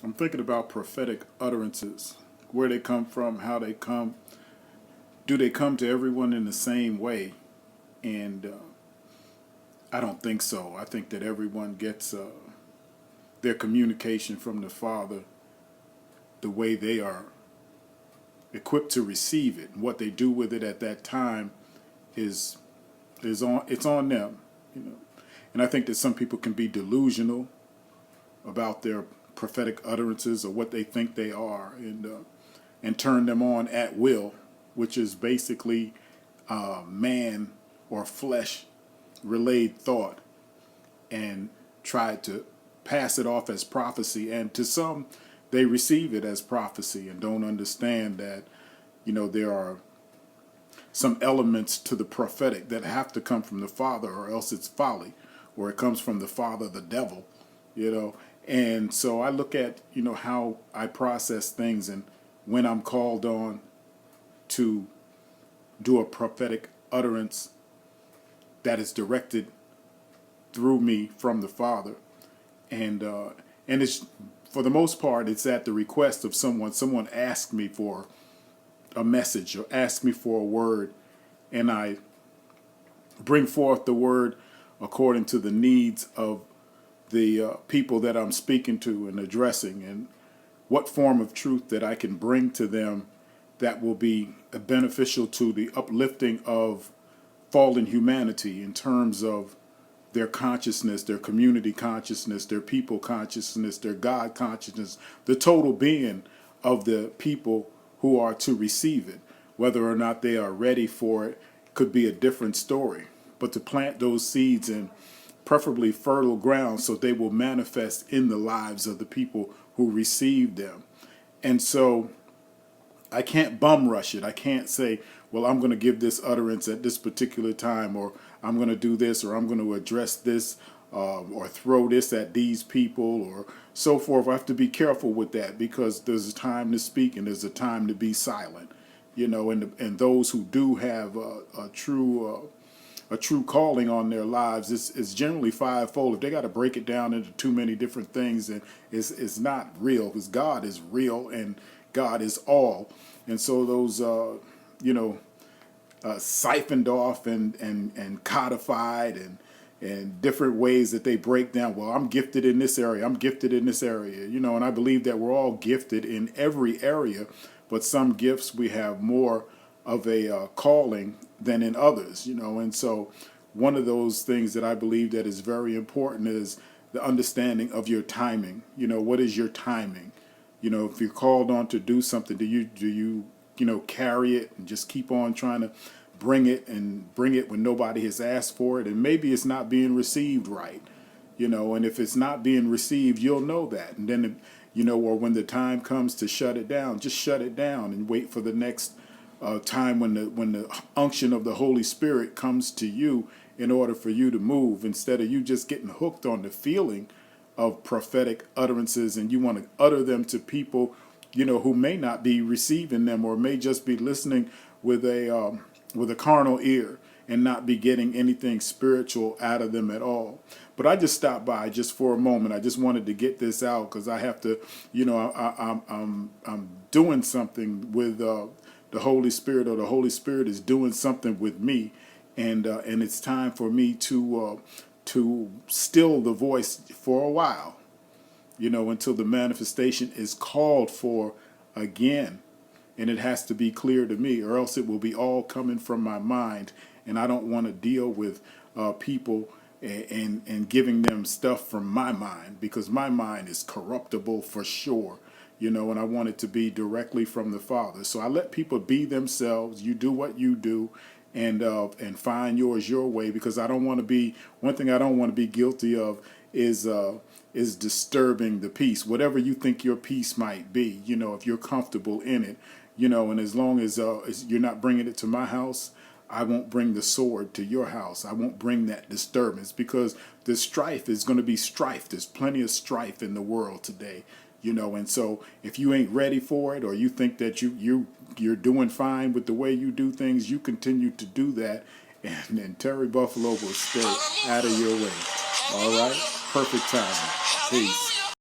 I'm thinking about prophetic utterances, where they come from, how they come. Do they come to everyone in the same way? And I don't think so. I think that everyone gets their communication from the Father the way they are equipped to receive it. And what they do with it at that time is it's on them, you know. And I think that some people can be delusional about their prophetic utterances or what they think they are, and turn them on at will, which is basically man or flesh relayed thought, and try to pass it off as prophecy. And to some, they receive it as prophecy and don't understand that, you know, there are some elements to the prophetic that have to come from the Father, or else it's folly, or it comes from the father, the devil, you know. And so I look at, you know, how I process things, and when I'm called on to do a prophetic utterance that is directed through me from the Father, and it's, for the most part, it's at the request of someone. Someone asked me for a message or asked me for a word, and I bring forth the word according to the needs of the people that I'm speaking to and addressing, and what form of truth that I can bring to them that will be beneficial to the uplifting of fallen humanity in terms of their consciousness, their community consciousness, their people consciousness, their God consciousness, the total being of the people who are to receive it. Whether or not they are ready for it could be a different story. But to plant those seeds in preferably fertile ground so they will manifest in the lives of the people who receive them. And so I can't bum rush it. I can't say, well, I'm going to give this utterance at this particular time, or I'm going to do this, or I'm going to address this, or throw this at these people, or so forth. I have to be careful with that, because there's a time to speak and there's a time to be silent, you know. And those who do have a true calling on their lives, it's generally fivefold. If they got to break it down into too many different things, then it's not real, because God is real and God is all. And so those, siphoned off and codified and different ways that they break down. Well, I'm gifted in this area. I'm gifted in this area, you know, and I believe that we're all gifted in every area, but some gifts we have more of a calling than in others, you know. And so one of those things that I believe that is very important is the understanding of your timing. You know, what is your timing? You know, if you're called on to do something, do you carry it and just keep on trying to bring it when nobody has asked for it, and maybe it's not being received right, you know. And if it's not being received, you'll know that, and then, you know, or when the time comes to shut it down, just shut it down and wait for the next time when the unction of the Holy Spirit comes to you in order for you to move, instead of you just getting hooked on the feeling of prophetic utterances, and you want to utter them to people, you know, who may not be receiving them, or may just be listening with a carnal ear and not be getting anything spiritual out of them at all. But I just stopped by just for a moment. I just wanted to get this out, because I have to, you know, I'm doing something with the Holy Spirit, or the Holy Spirit is doing something with me, and it's time for me to still the voice for a while, you know, until the manifestation is called for again. And it has to be clear to me, or else it will be all coming from my mind. And I don't want to deal with people and giving them stuff from my mind, because my mind is corruptible for sure, you know, and I want it to be directly from the Father. So I let people be themselves. You do what you do, and find yours your way, because I don't want to be, one thing I don't want to be guilty of is disturbing the peace, whatever you think your peace might be, you know, if you're comfortable in it, you know. And as long as you're not bringing it to my house, I won't bring the sword to your house. I won't bring that disturbance, because the strife is going to be strife. There's plenty of strife in the world today, you know. And so if you ain't ready for it, or you think that you're doing fine with the way you do things, you continue to do that, and then Terry Buffalo will stay out of your way. All right? Perfect timing. Peace.